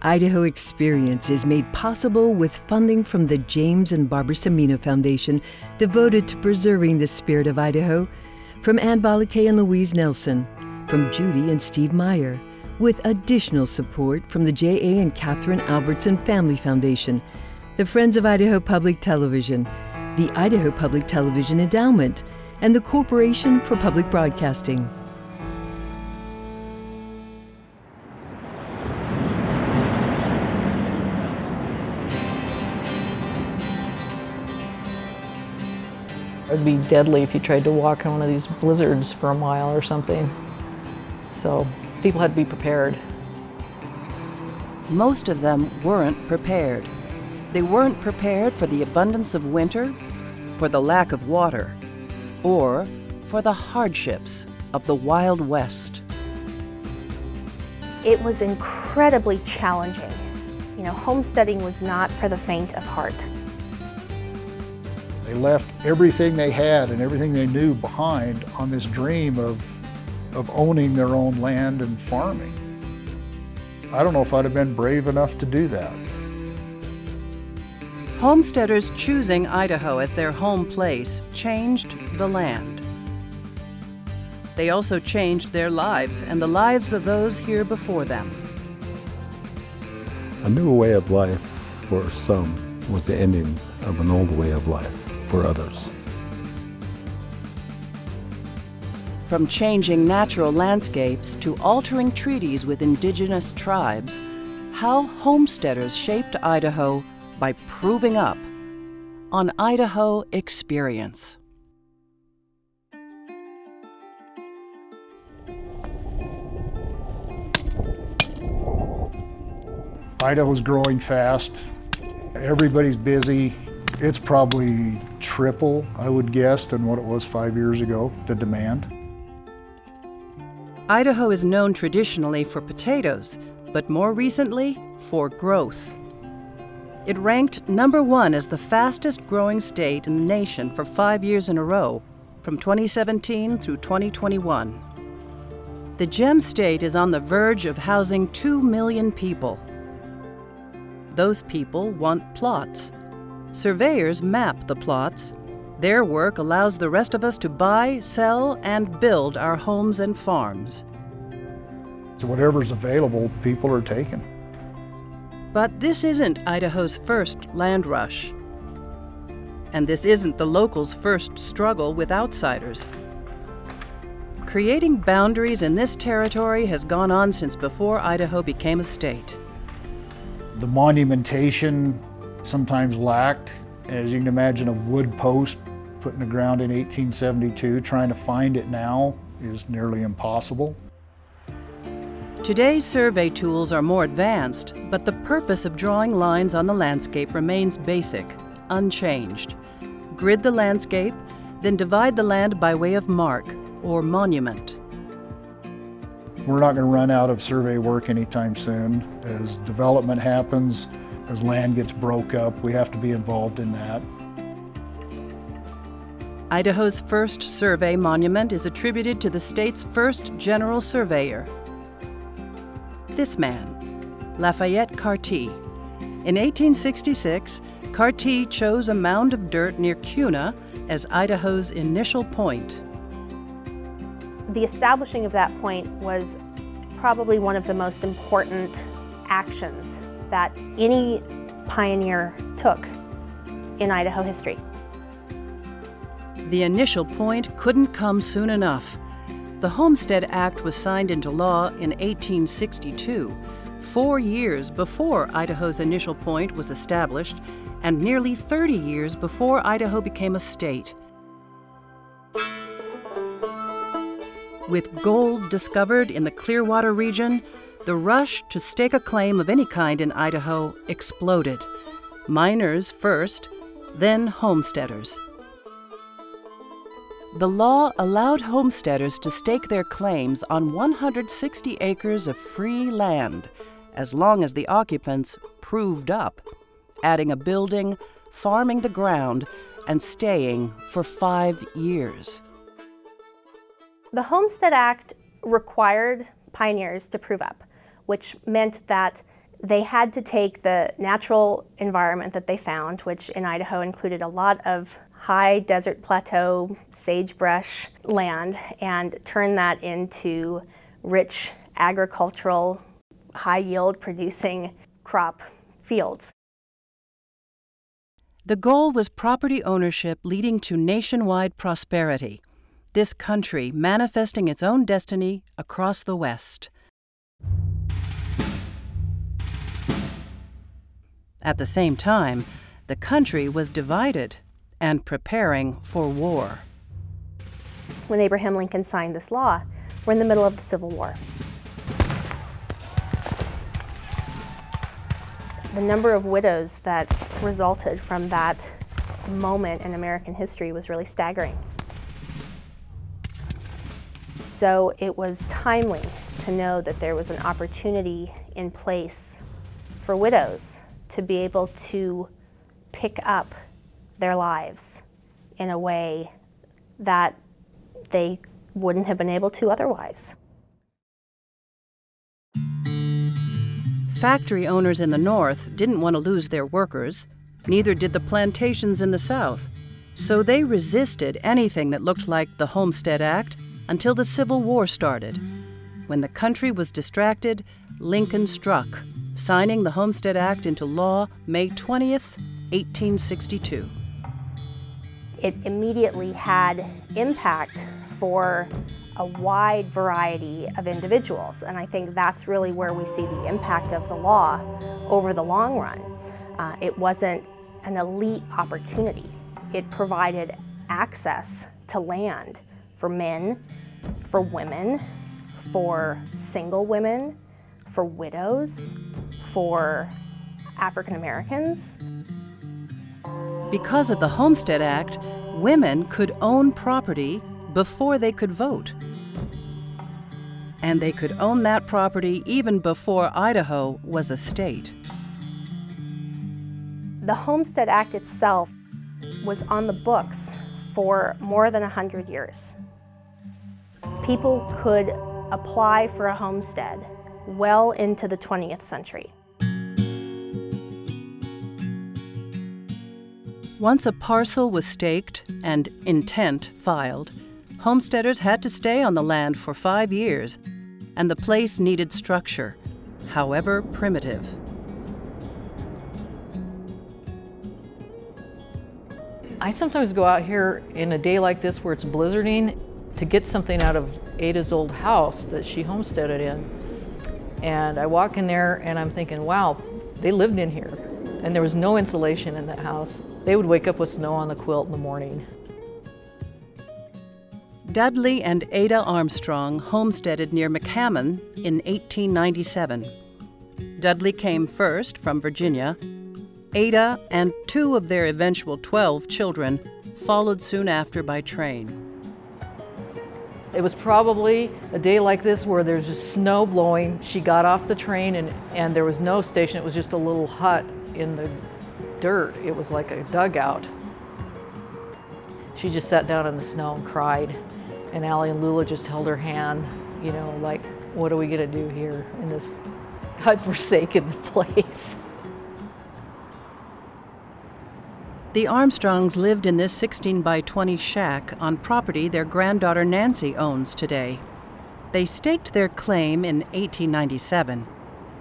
Idaho Experience is made possible with funding from the James and Barbara Cimino Foundation, devoted to preserving the spirit of Idaho, from Ann Balakay and Louise Nelson, from Judy and Steve Meyer, with additional support from the J.A. and Catherine Albertson Family Foundation, the Friends of Idaho Public Television, the Idaho Public Television Endowment, and the Corporation for Public Broadcasting. It'd be deadly if you tried to walk in one of these blizzards for a mile or something. So people had to be prepared. Most of them weren't prepared. They weren't prepared for the abundance of winter, for the lack of water, or for the hardships of the Wild West. It was incredibly challenging. You know, homesteading was not for the faint of heart. They left everything they had and everything they knew behind on this dream of owning their own land and farming. I don't know if I'd have been brave enough to do that. Homesteaders choosing Idaho as their home place changed the land. They also changed their lives and the lives of those here before them. A new way of life for some was the ending of an old way of life for others. From changing natural landscapes to altering treaties with indigenous tribes, how homesteaders shaped Idaho by proving up on Idaho Experience. Idaho's growing fast. Everybody's busy. It's probably triple, I would guess, than what it was 5 years ago, the demand. Idaho is known traditionally for potatoes, but more recently for growth. It ranked #1 as the fastest growing state in the nation for 5 years in a row, from 2017 through 2021. The Gem State is on the verge of housing 2 million people. Those people want plots. Surveyors map the plots. Their work allows the rest of us to buy, sell, and build our homes and farms. So whatever's available, people are taking. But this isn't Idaho's first land rush. And this isn't the locals' first struggle with outsiders. Creating boundaries in this territory has gone on since before Idaho became a state. The monumentation sometimes lacked. As you can imagine, a wood post put in the ground in 1872, trying to find it now is nearly impossible. Today's survey tools are more advanced, but the purpose of drawing lines on the landscape remains basic, unchanged. Grid the landscape, then divide the land by way of mark or monument. We're not going to run out of survey work anytime soon. As development happens, as land gets broke up, we have to be involved in that. Idaho's first survey monument is attributed to the state's first general surveyor. This man, Lafayette Carty. In 1866, Carty chose a mound of dirt near Kuna as Idaho's initial point. The establishing of that point was probably one of the most important actions that any pioneer took in Idaho history. The initial point couldn't come soon enough. The Homestead Act was signed into law in 1862, 4 years before Idaho's initial point was established, and nearly 30 years before Idaho became a state. With gold discovered in the Clearwater region, the rush to stake a claim of any kind in Idaho exploded. Miners first, then homesteaders. The law allowed homesteaders to stake their claims on 160 acres of free land, as long as the occupants proved up, adding a building, farming the ground, and staying for 5 years. The Homestead Act required pioneers to prove up, which meant that They had to take the natural environment that they found, which in Idaho included a lot of high desert plateau sagebrush land, and turn that into rich agricultural, high yield producing crop fields. The goal was property ownership leading to nationwide prosperity, this country manifesting its own destiny across the West. At the same time, the country was divided and preparing for war. When Abraham Lincoln signed this law, we're in the middle of the Civil War. The number of widows that resulted from that moment in American history was really staggering. So it was timely to know that there was an opportunity in place for widows to be able to pick up their lives in a way that they wouldn't have been able to otherwise. Factory owners in the North didn't want to lose their workers, neither did the plantations in the South. So they resisted anything that looked like the Homestead Act until the Civil War started. When the country was distracted, Lincoln struck, signing the Homestead Act into law May 20th, 1862. It immediately had impact for a wide variety of individuals, and I think that's really where we see the impact of the law over the long run. It wasn't an elite opportunity. It provided access to land for men, for women, for single women, for widows, for African Americans. Because of the Homestead Act, women could own property before they could vote. And they could own that property even before Idaho was a state. The Homestead Act itself was on the books for more than 100 years. People could apply for a homestead well into the 20th century. Once a parcel was staked and intent filed, homesteaders had to stay on the land for 5 years, and the place needed structure, however primitive. I sometimes go out here in a day like this where it's blizzarding to get something out of Ada's old house that she homesteaded in. And I walk in there and I'm thinking, wow, they lived in here. And there was no insulation in that house. They would wake up with snow on the quilt in the morning. Dudley and Ada Armstrong homesteaded near McCammon in 1897. Dudley came first from Virginia. Ada and 2 of their eventual 12 children followed soon after by train. It was probably a day like this where there's just snow blowing. She got off the train and there was no station. It was just a little hut in the dirt. It was like a dugout. She just sat down in the snow and cried. And Allie and Lula just held her hand, you know, like, what are we gonna do here in this God-forsaken place? The Armstrongs lived in this 16 by 20 shack on property their granddaughter Nancy owns today. They staked their claim in 1897,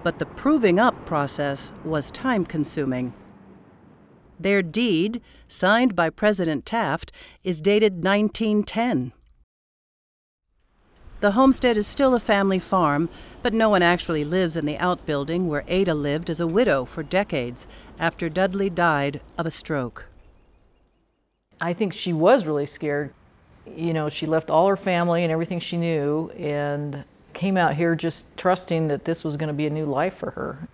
but the proving up process was time-consuming. Their deed, signed by President Taft, is dated 1910. The homestead is still a family farm, but no one actually lives in the outbuilding where Ada lived as a widow for decades after Dudley died of a stroke. I think she was really scared. You know, she left all her family and everything she knew and came out here just trusting that this was going to be a new life for her.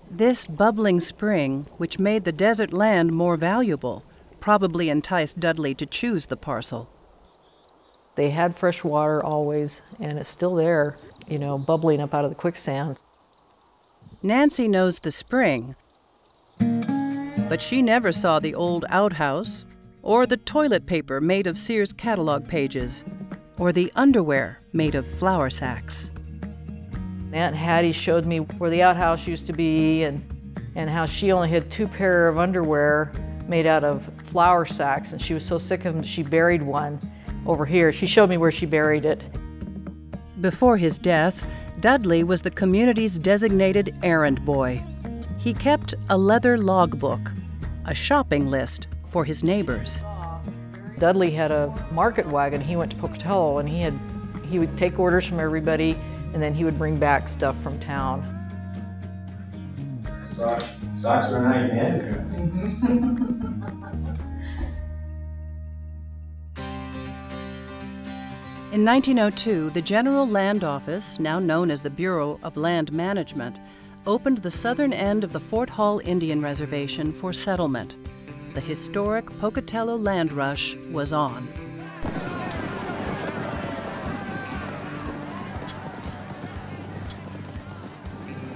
This bubbling spring, which made the desert land more valuable, probably enticed Dudley to choose the parcel. They had fresh water always, and it's still there, you know, bubbling up out of the quicksand. Nancy knows the spring, but she never saw the old outhouse, or the toilet paper made of Sears catalog pages, or the underwear made of flour sacks. Aunt Hattie showed me where the outhouse used to be and how she only had 2 pair of underwear made out of flour sacks, and she was so sick of them she buried one over here. She showed me where she buried it. Before his death, Dudley was the community's designated errand boy. He kept a leather logbook, a shopping list for his neighbors. Dudley had a market wagon. He went to Pocatello, and he would take orders from everybody, and then he would bring back stuff from town. Socks are not even handicraft. In 1902, the General Land Office, now known as the Bureau of Land Management, opened the southern end of the Fort Hall Indian Reservation for settlement. The historic Pocatello land rush was on.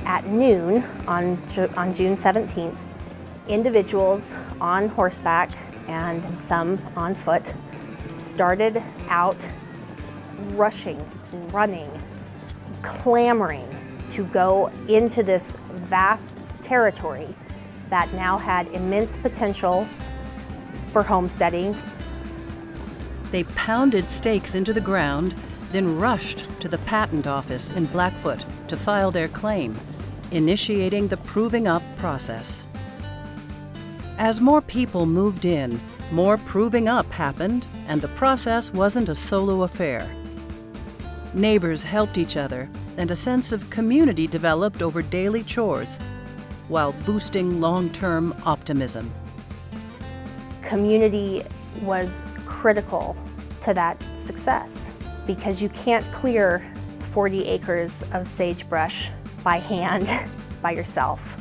At noon on June 17th, individuals on horseback and some on foot started out rushing, running, clamoring to go into this vast territory that now had immense potential for homesteading. They pounded stakes into the ground, then rushed to the patent office in Blackfoot to file their claim, initiating the proving up process. As more people moved in, more proving up happened, and the process wasn't a solo affair. Neighbors helped each other, and a sense of community developed over daily chores, while boosting long-term optimism. Community was critical to that success because you can't clear 40 acres of sagebrush by hand by yourself.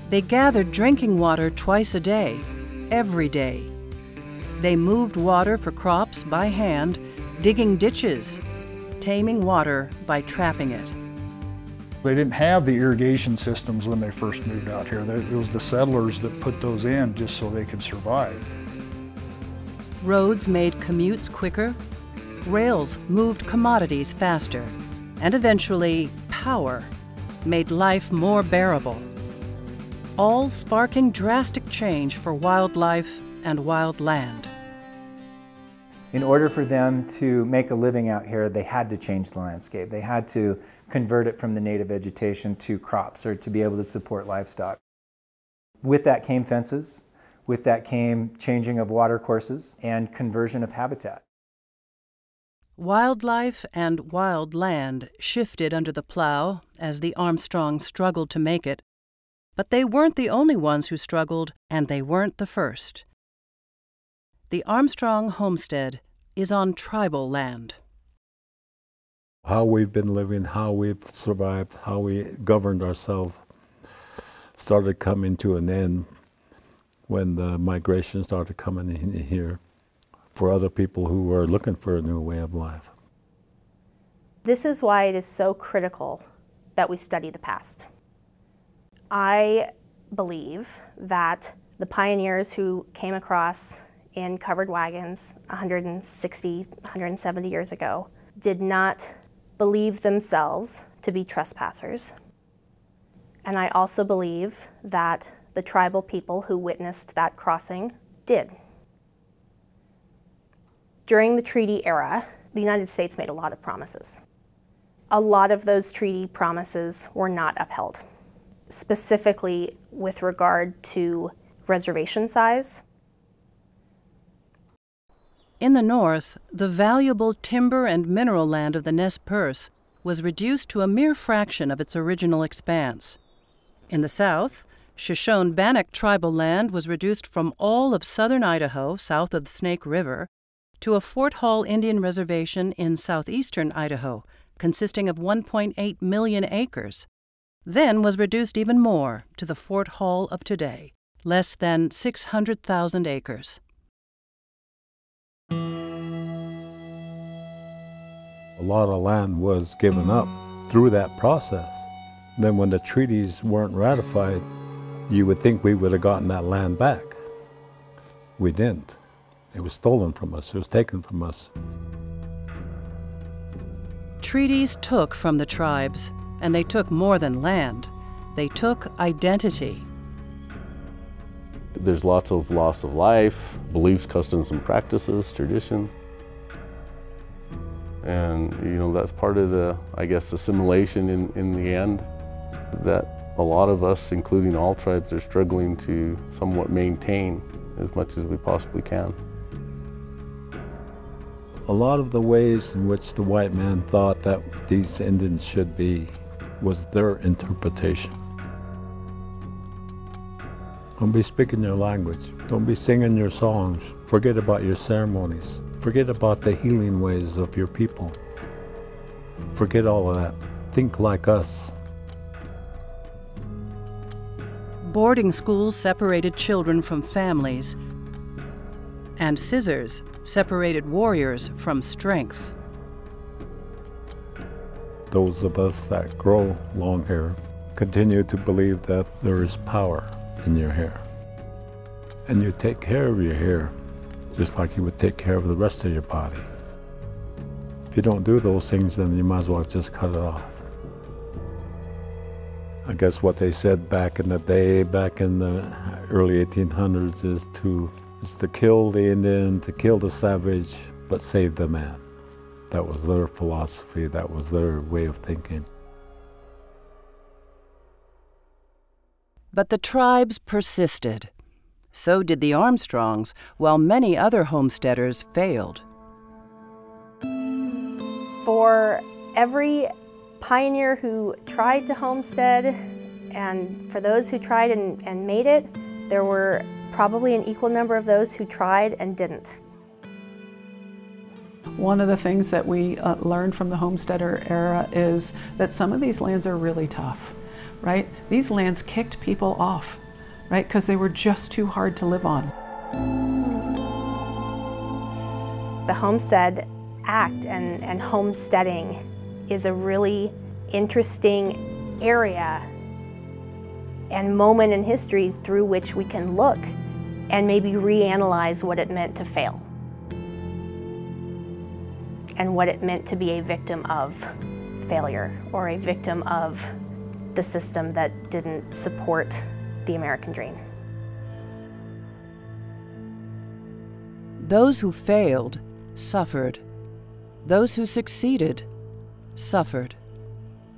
They gathered drinking water twice a day, every day. They moved water for crops by hand, digging ditches, taming water by trapping it. They didn't have the irrigation systems when they first moved out here. It was the settlers that put those in just so they could survive. Roads made commutes quicker, rails moved commodities faster, and eventually, power made life more bearable, all sparking drastic change for wildlife and wild land. In order for them to make a living out here, they had to change the landscape. They had to convert it from the native vegetation to crops or to be able to support livestock. With that came fences. With that came changing of water courses and conversion of habitat. Wildlife and wild land shifted under the plow as the Armstrongs struggled to make it, but they weren't the only ones who struggled, and they weren't the first. The Armstrong homestead is on tribal land. How we've been living, how we've survived, how we governed ourselves started coming to an end when the migration started coming in here for other people who were looking for a new way of life. This is why it is so critical that we study the past. I believe that the pioneers who came across in covered wagons 160, 170 years ago did not believe themselves to be trespassers. And I also believe that the tribal people who witnessed that crossing did. During the treaty era, the United States made a lot of promises. A lot of those treaty promises were not upheld, specifically with regard to reservation size. In the north, the valuable timber and mineral land of the Nez Perce was reduced to a mere fraction of its original expanse. In the south, Shoshone-Bannock tribal land was reduced from all of southern Idaho, south of the Snake River, to a Fort Hall Indian Reservation in southeastern Idaho, consisting of 1.8 million acres, then was reduced even more to the Fort Hall of today, less than 600,000 acres. A lot of land was given up through that process. Then when the treaties weren't ratified, you would think we would have gotten that land back. We didn't. It was stolen from us. It was taken from us. Treaties took from the tribes, and they took more than land. They took identity. There's lots of loss of life, beliefs, customs, and practices, tradition. And, that's part of the, assimilation in the end that a lot of us, including all tribes, are struggling to somewhat maintain as much as we possibly can. A lot of the ways in which the white man thought that these Indians should be was their interpretation. Don't be speaking your language. Don't be singing your songs. Forget about your ceremonies. Forget about the healing ways of your people. Forget all of that. Think like us. Boarding schools separated children from families, and scissors separated warriors from strength. Those of us that grow long hair continue to believe that there is power in your hair. And you take care of your hair just like you would take care of the rest of your body. If you don't do those things, then you might as well just cut it off. I guess what they said back in the day, back in the early 1800s, is to kill the Indian, to kill the savage, but save the man. That was their philosophy, that was their way of thinking. But the tribes persisted. So did the Armstrongs, while many other homesteaders failed. For every pioneer who tried to homestead, and for those who tried and made it, there were probably an equal number of those who tried and didn't. One of the things that we learned from the homesteader era is that some of these lands are really tough, right? These lands kicked people off, right? Because they were just too hard to live on. The Homestead Act and homesteading is a really interesting area and moment in history through which we can look and maybe reanalyze what it meant to fail and what it meant to be a victim of failure or a victim of the system that didn't support the American dream. Those who failed suffered. Those who succeeded suffered.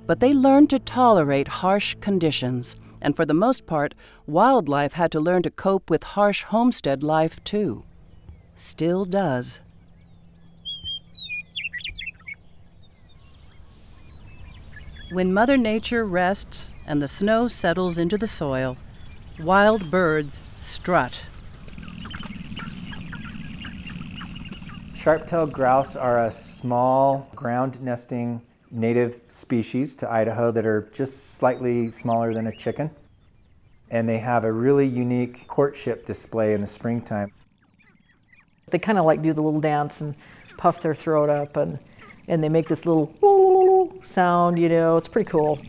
But they learned to tolerate harsh conditions, and for the most part, wildlife had to learn to cope with harsh homestead life too. Still does. When Mother Nature rests and the snow settles into the soil, wild birds strut. Sharp-tailed grouse are a small ground-nesting native species to Idaho that are just slightly smaller than a chicken. And they have a really unique courtship display in the springtime. They kind of like do the little dance and puff their throat up, and they make this little sound, it's pretty cool.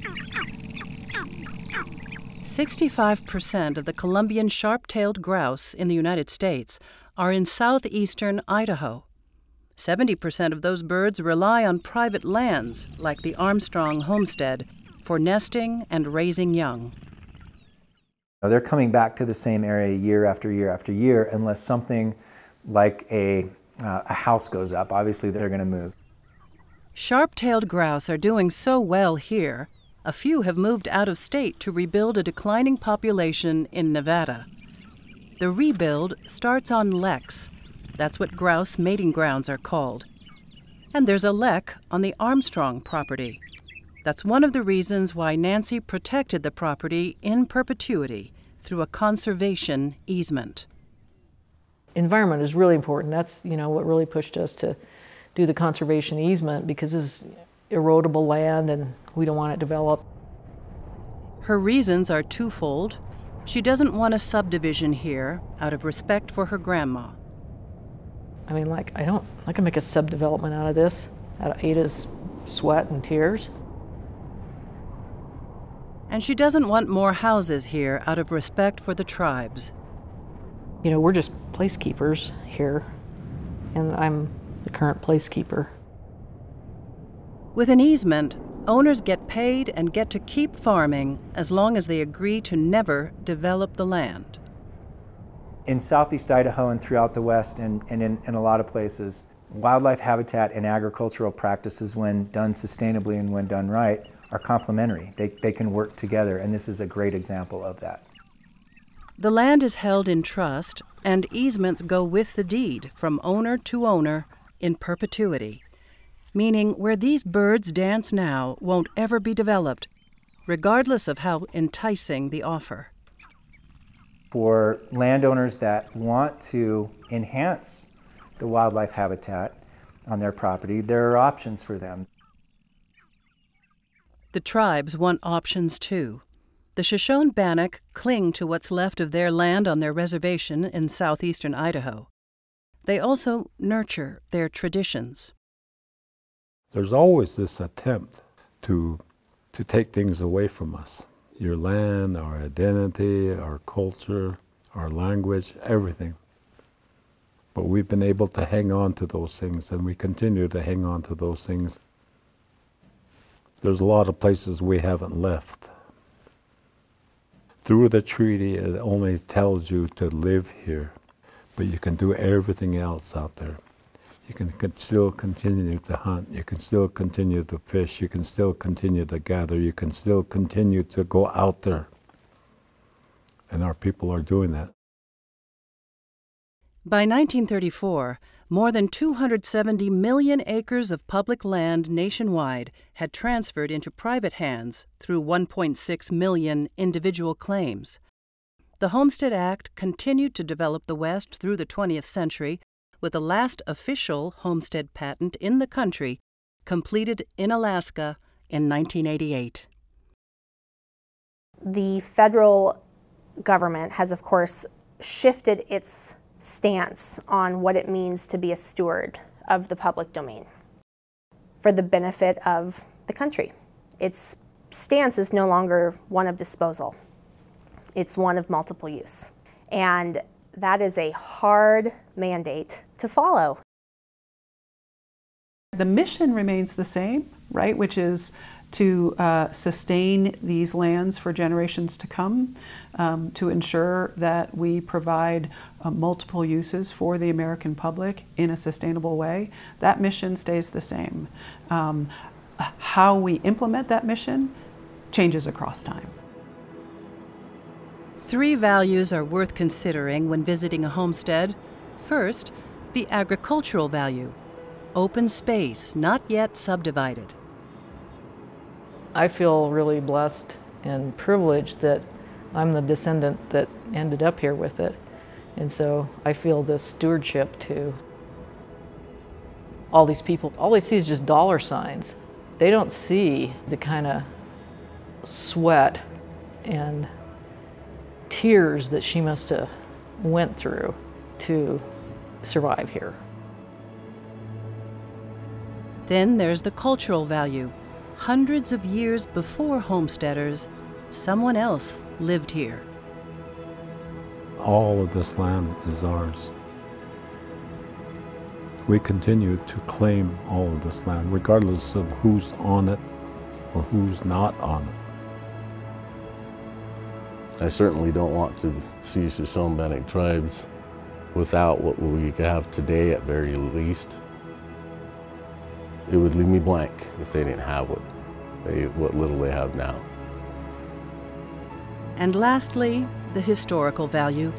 65% of the Columbian sharp-tailed grouse in the United States are in southeastern Idaho. 70% of those birds rely on private lands, like the Armstrong homestead, for nesting and raising young. They're coming back to the same area year after year after year unless something like a house goes up. Obviously, they're going to move. Sharp-tailed grouse are doing so well here, a few have moved out of state to rebuild a declining population in Nevada. The rebuild starts on leks. That's what grouse mating grounds are called. And there's a lek on the Armstrong property. That's one of the reasons why Nancy protected the property in perpetuity through a conservation easement. Environment is really important. That's, what really pushed us to do the conservation easement, because this is erodible land and we don't want it developed. Her reasons are twofold. She doesn't want a subdivision here out of respect for her grandma. I can make a subdevelopment out of this, out of Ada's sweat and tears. And she doesn't want more houses here out of respect for the tribes. We're just placekeepers here, and I'm the current placekeeper. With an easement, owners get paid and get to keep farming as long as they agree to never develop the land. In southeast Idaho and throughout the West and in a lot of places, wildlife habitat and agricultural practices, when done sustainably and when done right, are complementary. They can work together, and this is a great example of that. The land is held in trust, and easements go with the deed from owner to owner in perpetuity, meaning where these birds dance now won't ever be developed, regardless of how enticing the offer. For landowners that want to enhance the wildlife habitat on their property, there are options for them. The tribes want options too. The Shoshone-Bannock cling to what's left of their land on their reservation in southeastern Idaho. They also nurture their traditions. There's always this attempt to take things away from us. Your land, our identity, our culture, our language, everything. But we've been able to hang on to those things, and we continue to hang on to those things. There's a lot of places we haven't left. Through the treaty, it only tells you to live here, but you can do everything else out there. You can still continue to hunt, you can still continue to fish, you can still continue to gather, you can still continue to go out there. And our people are doing that. By 1934, more than 270 million acres of public land nationwide had transferred into private hands through 1.6 million individual claims. The Homestead Act continued to develop the West through the 20th century, with the last official homestead patent in the country completed in Alaska in 1988. The federal government has, of course, shifted its stance on what it means to be a steward of the public domain for the benefit of the country. Its stance is no longer one of disposal. It's one of multiple use. And that is a hard mandate to follow. The mission remains the same, right, which is to sustain these lands for generations to come, to ensure that we provide multiple uses for the American public in a sustainable way. That mission stays the same. How we implement that mission changes across time. 3 values are worth considering when visiting a homestead. First, the agricultural value. Open space, not yet subdivided. I feel really blessed and privileged that I'm the descendant that ended up here with it. And so I feel this stewardship to all these people. All they see is just dollar signs. They don't see the kind of sweat and tears that she must have went through to survive here. Then there's the cultural value. Hundreds of years before homesteaders, someone else lived here. All of this land is ours. We continue to claim all of this land, regardless of who's on it or who's not on it. I certainly don't want to see Shoshone-Bannock tribes without what we have today at very least. It would leave me blank if they didn't have what little they have now. And lastly, the historical value.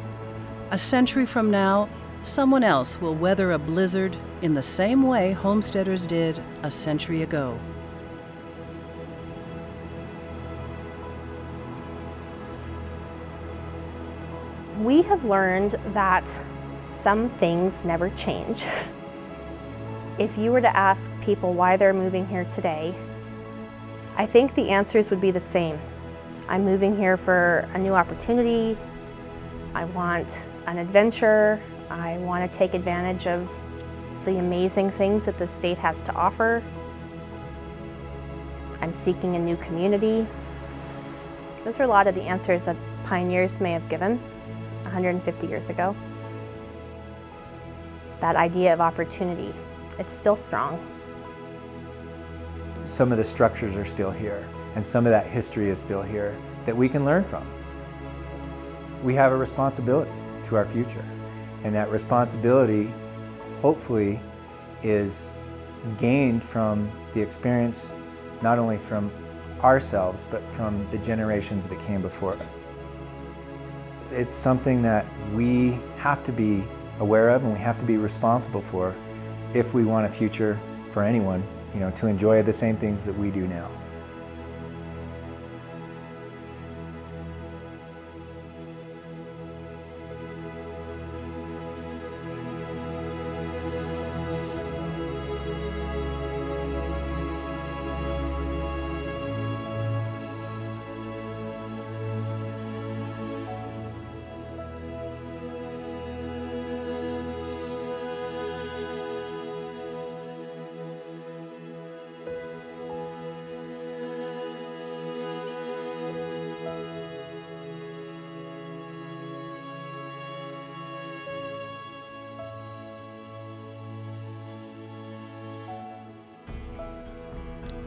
A century from now, someone else will weather a blizzard in the same way homesteaders did a century ago. We have learned that some things never change. If you were to ask people why they're moving here today, I think the answers would be the same. I'm moving here for a new opportunity. I want an adventure. I want to take advantage of the amazing things that the state has to offer. I'm seeking a new community. Those are a lot of the answers that pioneers may have given 150 years ago. That idea of opportunity, it's still strong. some of the structures are still here, and some of that history is still here that we can learn from. We have a responsibility to our future, and that responsibility, hopefully, is gained from the experience, not only from ourselves, but from the generations that came before us. It's something that we have to be aware of and we have to be responsible for if we want a future for anyone, to enjoy the same things that we do now.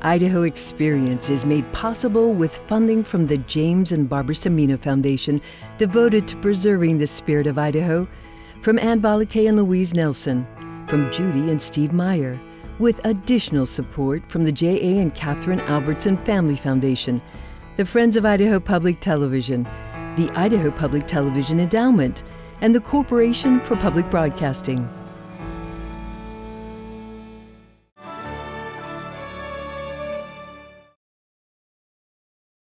Idaho Experience is made possible with funding from the James and Barbara Cimino Foundation, devoted to preserving the spirit of Idaho, from Ann Balakay and Louise Nelson, from Judy and Steve Meyer, with additional support from the J.A. and Catherine Albertson Family Foundation, the Friends of Idaho Public Television, the Idaho Public Television Endowment, and the Corporation for Public Broadcasting.